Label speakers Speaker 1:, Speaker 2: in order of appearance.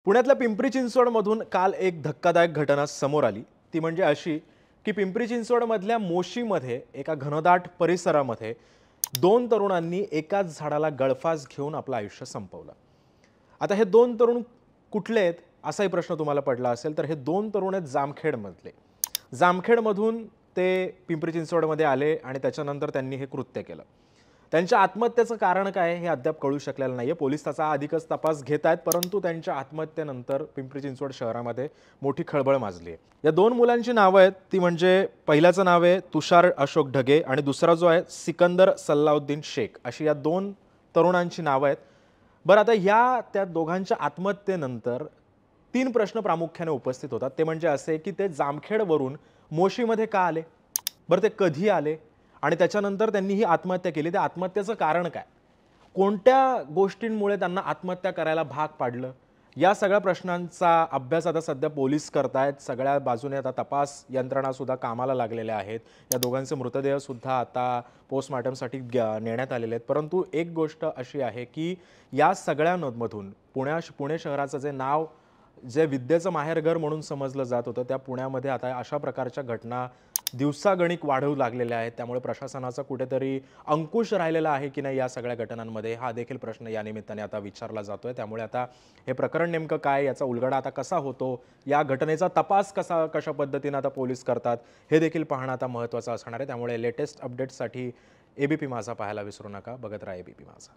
Speaker 1: पुण्यातल्या पिंपरी चिंचवडमधून काल एक धक्कादायक घटना समोर आली। ती म्हणजे अशी की पिंपरी चिंचवडमधल्या मोशीमध्ये एका घनदाट परिसरामध्ये दोन तरुणांनी एकाच झाडाला गळफास घेऊन आपलं आयुष्य संपवलं। आता हे दोन तरुण कुठले आहेत असाही प्रश्न तुम्हाला पडला असेल तर हे दोन तरुण आहेत जामखेडमधले। जामखेडमधून ते पिंपरी चिंचवडमध्ये आले आणि त्याच्यानंतर त्यांनी हे कृत्य केलं। त्यांच्या आत्महत्येचं कारण काय हे अद्याप कळू शकलेलं नाहीये। पोलीस त्याचा अधिकच तपास घेत आहेत, परंतु त्यांच्या आत्महत्येनंतर पिंपरी चिंचवड शहरामध्ये मोठी खळबळ माजली आहे। या दोन मुलांची नावं आहेत ती म्हणजे पहिल्याचं नाव आहे तुषार अशोक ढगे आणि दुसरा जो आहे सिकंदर सल्लाउद्दीन शेख, अशी या दोन तरुणांची नावं आहेत। बरं, आता त्या दोघांच्या आत्महत्येनंतर तीन प्रश्न प्रामुख्याने उपस्थित होतात। ते म्हणजे असे की ते जामखेडवरून मोशीमध्ये का आले, बरं ते कधी आले आणि त्याच्यानंतर त्यांनी ही आत्महत्या केली। त्या आत्महत्येचं कारण काय, कोणत्या गोष्टींमुळे त्यांना आत्महत्या करायला भाग पाडलं, या सगळ्या प्रश्नांचा अभ्यास आता सध्या पोलीस करतायत। सगळ्या बाजूने आता तपास यंत्रणा सुद्धा कामाला लागलेल्या आहेत। या दोघांचे मृतदेह सुद्धा आता पोस्टमॉर्टमसाठी नेण्यात आलेले आहेत। परंतु एक गोष्ट अशी आहे की या सगळ्यांमधून पुणे शहराचं जे नाव, जे विद्येचं माहेरघर म्हणून समजलं जात होतं, त्या पुण्यामध्ये आता अशा प्रकारच्या घटना दिवसागणिक वाढू लागलेल्या आहेत। त्यामुळे प्रशासनाचा कुठेतरी अंकुश राहिलेला आहे की नाही या सगळ्या घटनांमध्ये, हा देखील प्रश्न या निमित्ताने आता विचारला जातोय। त्यामुळे आता हे प्रकरण नेमकं काय, याचा उलगडा आता कसा होतो, या घटनेचा तपास कशा पद्धतीने आता पोलीस करतात, हे देखील पाहणं आता महत्त्वाचं असणार आहे। त्यामुळे लेटेस्ट अपडेट्ससाठी एबीपी माझा पाहायला विसरू नका। बघत राहा एबीपी माझा।